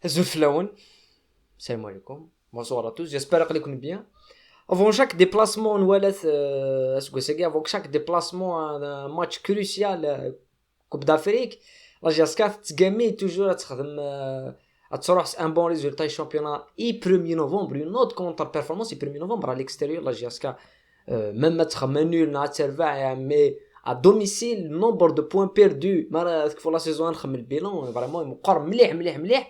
Zouflaoun, salam alaikum, bonsoir à tous, j'espère que vous allez bien. Avant chaque déplacement, avant chaque déplacement, un match crucial, Coupe d'Afrique, la GSK تقامي toujours à تروح un bon résultat championnat et 1er novembre, une autre contre-performance et 1er novembre à l'extérieur, la GSK même mettre nul mais à domicile, nombre de points perdus, pour la saison, le bilan, vraiment, مليح.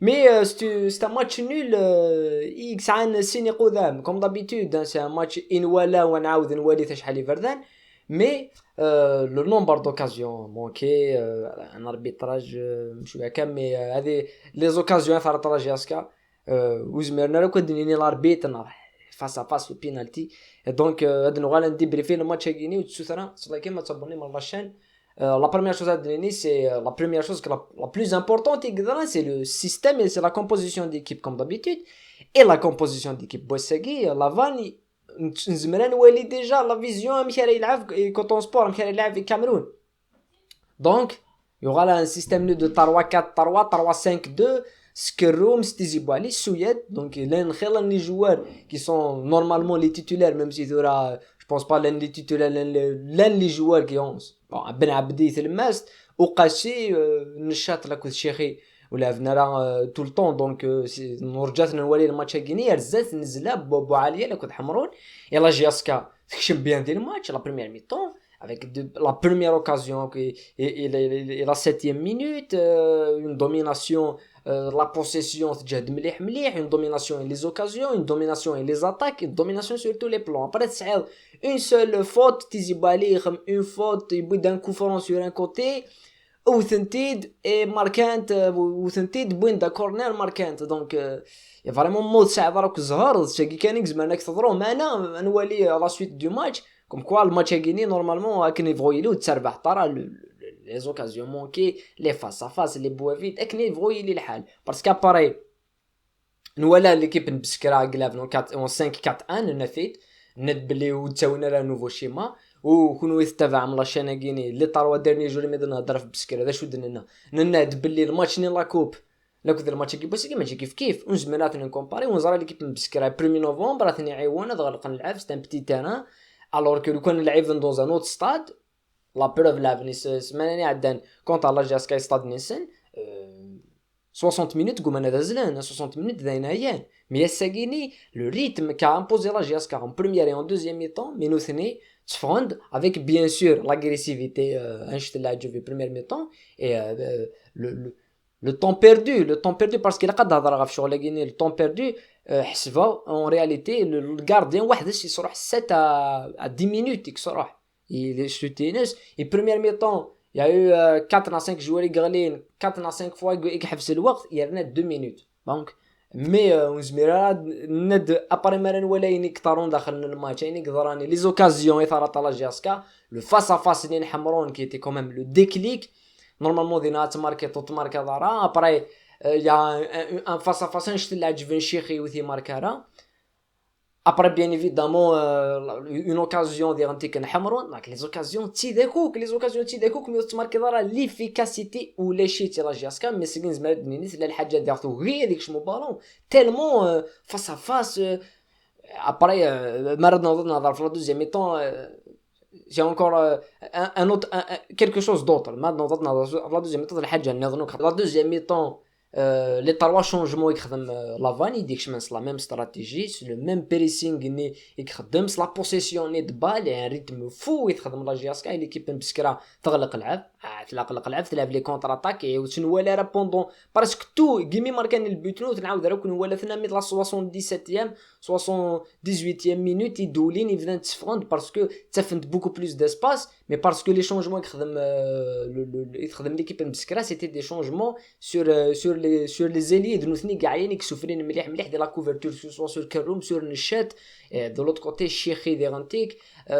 Mais c'est un match nul X عن سيني قدام comme d'habitude hein, c'est un match inwala ونعاود نولي شحال يفردان mais le nombre d'occasions manquées un arbitrage مش كام mais هذه les occasions ثارت راجاسكا وزمرنا لو كدنيني الاربيتر فاس ا فاس البينالتي دونك هاد نغالا نديبريفي الماتش كيني وتسوثرا صلاح كيما تابوني من لاشين. La première chose à donner, c'est la première chose que la plus importante, c'est le système et c'est la composition d'équipe comme d'habitude. Et la composition d'équipe Boissegui, Lavani, Nzmeren Wali déjà la vision et quand on sport et Cameroun. Donc, il y aura là un système de 3-4-3, 3-5-2, Skeroum, Stizibali, Souyed. Donc, les joueurs qui sont normalement les titulaires, même si il y aura, je pense pas l'un des titulaires, l'un des joueurs qui ont Ben Abdi c'est le must وقاسي نشاط لا كنت شيخي ولا فنرا tout le temps donc رجعت نولي الماتش كيني رزات نزله بو عاليه لا كنت حمرون يلا جياسكا تكشم بيان ديال الماتش لا بريمير ميطون avec la première occasion et la 7e minute une domination la possession تجهد مليح une domination et les occasions une domination et les attaques une domination sur tous les plans après تسعيد une seule faute تيزيبالي une faute يبوي d'un coup franc sur un côté ou ثنتيد et marquante ou ثنتيد بوين دا corner marquante donc il y a vraiment mot ساعد راك زهر شي كان زعما تضرو معنا نولي la suite du match comme quoi le match a gagné normalement كان يفغويلي وتسربح طرا les occasions manquées les face à face les بوا فيت كان يفغويلي الحال parce qu'après نولا l'équipe نبسكرا قلابنا 5-4-1 نفيت ندبلي وتساوينا لا نوفو شيما وكونوا يتبع من لاشين غيني لي طاروا ديرني جوري مي نهضر في بسكرا هذا شو درنا نناد باللي الماتش ني لا كوب لا كنت الماتش كيف ماشي كيف ونزمرات نكومباري ونزرا ليكيب بسكرا 1 نوفمبر ثاني عيونا غلق نلعب سي ان بتي تيران alors que لو كان نلعب dans un autre stade la preuve لعبني سمانه عندنا كونتر لا جاسكاي ستاد نيسن 60 minutes قوم انا دازلان 60 minutes داينايان مي ساغيني le rythme qu'a imposé la GSK en première et en deuxième mi-temps mais nous ثني تفرند avec bien sûr l'agressivité انشت اللاعب في première mi-temps et le temps perdu parce qu'il a قد هضر في شغل كيني le temps perdu حسبه en réalité le gardien واحد يصرح 7 à 10 minutes يصرح il est shootiness et première mi-temps il y a eu 4 à 5 joueurs يغلين 4 à 5 fois يحبس الوقت il y a 2 minutes donc مي ونزميرا ند ابري مرن ولا ينكثرون داخل الماتش يعني قدراني لي زوكازيون يثارت لا جاسكا لو فاس ا فاس ديال حمرون كي تي كوميم لو ديكليك نورمالمون دينا تماركي توتماركا دارا ابري يا ان فاس ا فاس نشت اللاعب فينشيخي وثي ماركارا après bien évidemment une occasion ديال انتي كنحمرون داك لي زوكازيون تيداكوك مي تماركي دارا ليفيكاسيتي ولا شيتي لا جاسكا مي سكين زعما نيت لا الحاجه دارتو هي ديك شمو بالون تيلمون فاس ا فاس après مرضنا نهضر في لا دوزيام ميطون j'ai encore un autre quelque chose d'autre maintenant نهضر في لا دوزيام ميطون الحاجه نظنوك لا دوزيام ميطون les trois changements يخدم لافاني ديكش من la même stratégie c'est le même pressing ني يخدم la possession ني دبال يعني ريتم فو يخدم لا جياسكا ليكيب بسكرا تغلق العاب تلعب لي كونتر اتاك وشنو ولا رابوندون باسكو تو كيمي ماركان البوتنو تنعاود راه كون ولا ثنا ميت لا 77 78 minute يدولين يبدا تفرند باسكو تفند بوكو بلوس داسباس مي باسكو لي شونجمون يخدم ليكيب بسكرا سيتي دي شونجمون sur les ailiers de نوثني قاعدين يكسفرين مليح ديال لا كوفرتور سور كروم سور نشات de l'autre côté شيخي ديغانتيك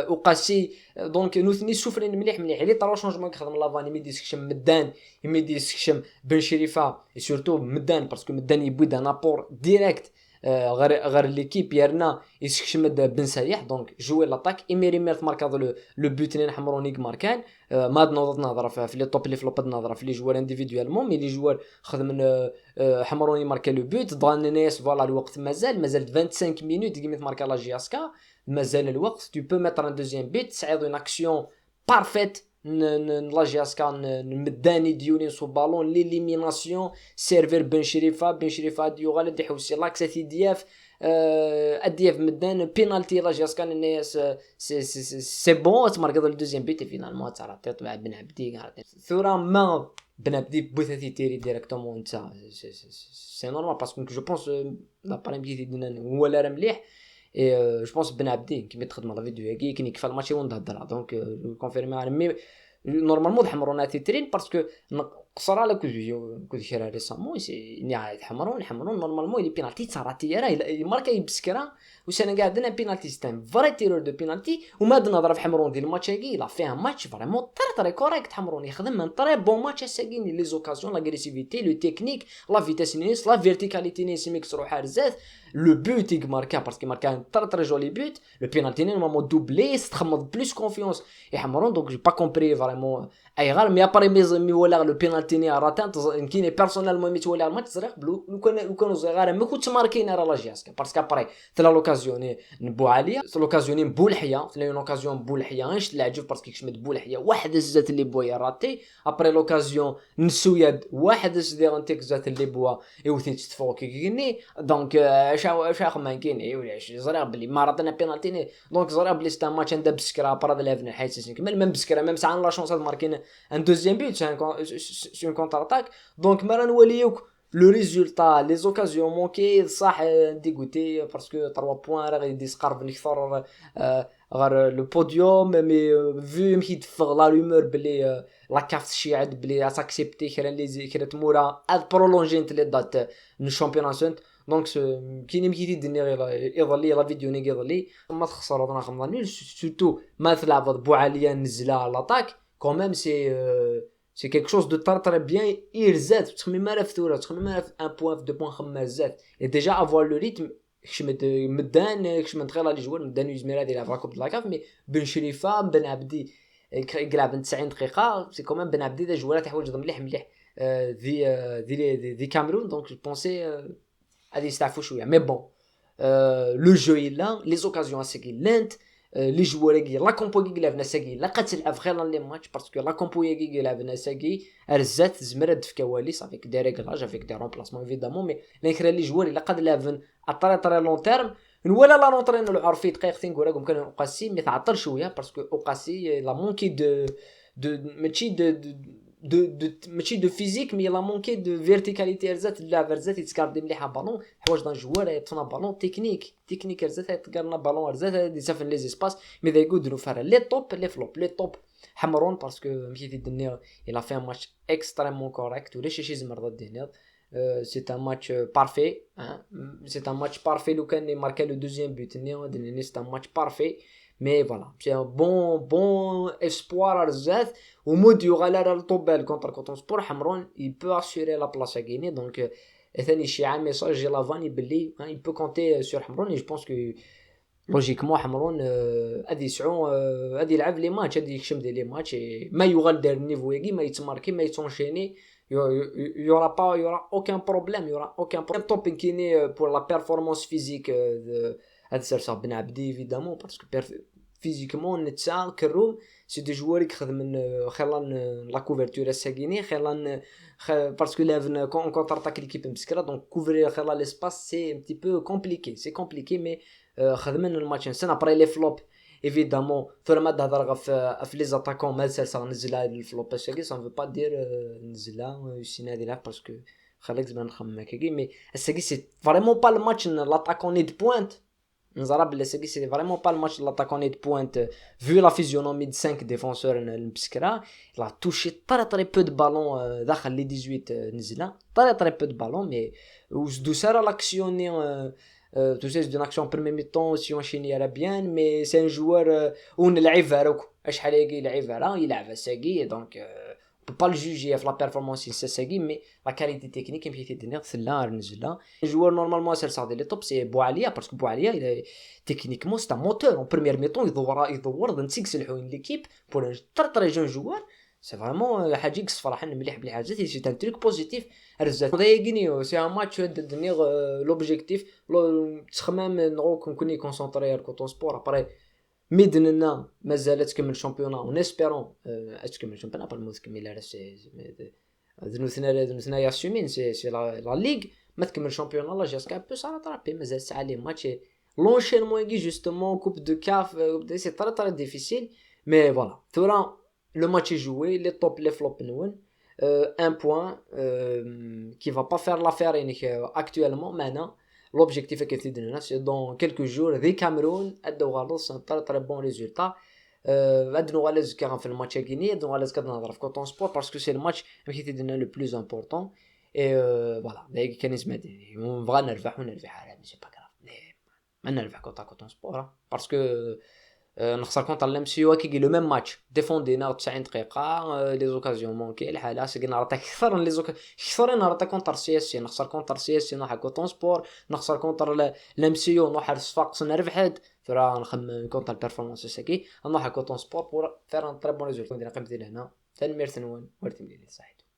وقاسي دونك نوثني سفرين مليح لي طرا شونجمون كخدم لافاني ميدي سكشم مدان يميدي سكشم بن شريفه اي سورتو مدان باسكو مدان يبوي دان ابور ديريكت غير ليكيب يرنا يسكشمد بن سايح دونك جوي لاطاك ايميري ميرت ماركا لو بوت اللي نحمرونيك ماركان ما نظره في لي توب لي فلوب نظره في لي جوار انديفيدوالمون مي لي جوار خدم حمروني ماركا لو بوت ضان ناس فوالا الوقت مازال 25 مينوت كيما ماركا لا جي اس كا مازال الوقت tu peux mettre un deuxième but تعيط une action parfaite لا جي اس كا نمداني ديوني سو بالون ليليميناسيون سيرفير بن شريفه ديو غالب يحوسي لاكساتي دياف ادياف مدان بينالتي لا جي اس كا الناس سي بون تمارك هذا الدوزيام بيت فينالمون تاع عطيت مع بن عبدي ثورا ما بن عبدي بوثاتي تيري ديريكتومون انت سي نورمال باسكو جو بونس لا باريم كي دينا هو لا راه مليح اي جو بونس بن عبدي كيما تخدم لا فيديو هكي كي كفى الماتش ونهضر دونك كونفيرمي مي نورمالمون حمرون تيترين باسكو قصر على كل شيء ريسامون سي نهايه حمرون نورمالمون لي بينالتي صارتي راه ماركا يبسكرا وسنا قاعدين بينالتي ستان فري تيرور دو بينالتي وما نضرب في حمرون ديال الماتش هكي لا فيها ماتش فريمون تري كوريكت حمرون يخدم من تري بون ماتش ساكيني لي زوكازيون لاغريسيفيتي لو تكنيك لا فيتاس نيس لا فيرتيكاليتي نيس ميكس روح حارزات لو بوت ماركا باسكو ماركا تري جولي بوت لو بينالتي نورمالمون دوبلي تخمض بلوس كونفيونس يحمرون دونك جو با كومبري فريمون اي غير مي ابري مي ولا لو بينالتي راتان كاين بيرسونيلمون ميت ولا الماتش زريق بلو لو كانوا صغار ما كنتش ماركين راه لا جياسكا باسكو ابري تلا لوكازيون نبو عليا لوكازيون بولحيه تلا لوكازيون بولحيه غير العجب باسكو كشمت بولحيه واحد الزات اللي بويا راتي ابري لوكازيون نسويا واحد الزدير انتيك زات اللي بوا يوثيت تفوق كيني دونك شاخ ما كاين اي ولا زريق بلي ما راتنا بينالتي دونك زريق بلي ستا ماتش عند بسكرا برا لافن الحياه كمل من بسكرا ميم ساعه لا شونس ماركين ان دوزيام بيت سي ان كونتر اتاك دونك ما نوليوك لو ريزولتا لي زوكازيون مونكي صح ديغوتي باسكو 3 بوين راه غادي يسقرب نكثر غير لو بوديوم مي في مشي تفغ لا رومور بلي لا كاف شيعد بلي اساكسبتي كرا لي كرا تمورا اد برولونجينت لي دات الشامبيون سنت دونك كاين مشي تدني يظلي لا فيديو ني يظلي ما تخسر انا خمضاني سورتو ما تلعب بو عاليه نزله لاتاك كوميم سي كيك شوز دو تري بيان يرزات تخمي ما في ثوره تخمي ما في 1 بوين في 2 بوين خمازات اي ديجا افوار لو ريتم كشمت مدان كشمت غير لي جوار مدان يزميرا ديال افراكوب د لاكاف مي بن شريفه بن عبدي يلعب 90 دقيقه سي كوميم بن عبدي دا جوارات حوايج مليح دي كاميرون دونك جو بونسي غادي يستعفوا شويه مي بون لو جو لا لي زوكازيون سيكي لانت لي جواريكي لا كومبوغي لعبنا ساكي لا قتلعب غير لي ماتش باسكو لا كومبوغي لعبنا ساكي ارزات زمرد في كواليس افيك دي ريغلاج افيك دي رومبلاسمون ايفيدامون مي ليكرا لي جواري لا قد لافن اطري لون تيرم ولا لا نونطرين لو عرفي دقيقتين كوراكم كان اوقاسي مي تعطل شويه باسكو اوقاسي لا مونكي دو ماشي ماشي دو فيزيك مي لا مونكي دو فيرتيكاليتي ارزات اللعب ارزات يتكاردي مليحه بالون حوايج دان جوار يطنا بالون تكنيك ارزات يتقرنا بالون ارزات يسافن لي زيسباس مي ذا يقدروا فار لي توب لي فلوب لي توب حمرون باسكو مشي تدني الى فان ماتش اكستريمون كوريكت ولا شي زمر ضد دينير c'est un match parfait hein? C'est un match parfait لو كان ماركا لو دوزيام بوت ني c'est un match parfait mais voilà c'est un bon espoir ارزات ومود يغالر الطوبال كونتر كوتون سبور حمرون il peut assurer la place à gagner donc ثاني شي عام ميساج ديال لافاني بلي il peut compter sur حمرون je pense que لوجيكمون حمرون غادي يسعو غادي يلعب لي ماتش غادي يكشم ديال لي ماتش ما يغال دار النيفو يجي ما يتماركي ما يتونشيني il y aura aucun problème top inquiné pour la performance physique de هذا بن عبدي évidemment parce que physiquement نتسا كروم سي دي جوار يخدم خلال لا كوفرتور الساكيني خلال باسكو لافن كونتر اتاك ليكيب مسكره دونك كوفري خلال ليسباس سي ان تي بو كومبليكي مي خدمنا الماتش سنه ابري لي فلوب évidemment ثم تهضر في لي زاتاكون مازال صار نزلها الفلوب ساكي سان فو با دير نزلها يسينا ديالها باسكو خليك زعما نخمم هكاكي مي الساكي سي فريمون با الماتش لاتاكون ني دو بوينت نزرا بلي ساكي سي فريمون با الماتش لاتاكون ني دو بوينت فيو لا فيزيونومي د 5 ديفونسور المسكرا لا توشي تري بو دو بالون داخل لي 18 نزلها تري بو دو بالون مي دو سارا لاكسيوني tu sais c'est une action premier mi-temps si on enchaîne bien mais c'est un joueur on لعب فاروك شحال يلعب فارا يلعب ساقي دونك pas le juger في la performance الساقي mais la qualité technique يمكن تدني ثلا نزل joueur normalement c'est ça les top c'est Boualia parce que Boualia il est techniquement c'est un moteur en première mi-temps يدور نسكسلحوا l'équipe pour un très jeune joueur c'est vraiment حاجه فرحان مليح بلي حاجه c'est un truc positif رزات ضايقني c'est un match devenir l'objectif تخمم نغوك نكوني كونسونطري على كوتون سبور après ميدننا مازالت تكمل الشامبيونا ونسبيرون تكمل الشامبيونا بالموت كمل سي ذنوثنا ياسومين سي لا ليغ ما تكمل الشامبيونا لا جاسكا بو سا ترابي مازال ساعه لي ماتش لونشينمون يجي جوستومون كوب دو كاف سي تري ديفيسيل مي فوالا ثورا لو ماتش جوي لي توب لي فلوب نون un point qui va pas faire l'affaire actuellement maintenant. L'objectif est que c'est dans quelques jours des Cameroun c'est un très bon résultat غادي كان في الماتش الجيني غادي كنهضر في كوتون سبور parce que c'est le match qui est le plus important et voilà دايك كان يسمعني نبغى نربح ونربح ماشي با كراف ما نربح كوتون سبور parce que نخسر كونتر لامسيو كي لو ميم ماتش ديفوندينا 90 دقيقه لي زوكازيون مونكي الحاله سكنا راه كثر لي كثر انا راه كونتر سي اس سي نخسر كونتر سي اس سي نروح كوتون سبور نخسر كونتر لامسيو نروح صفاقس نربحت فرا نخمم كونتر بيرفورمانس ساكي نروح كوتون سبور بور فير ان تري بون ريزولت ندير قيمتي لهنا تنمير ثنون ورتي ملي صحيت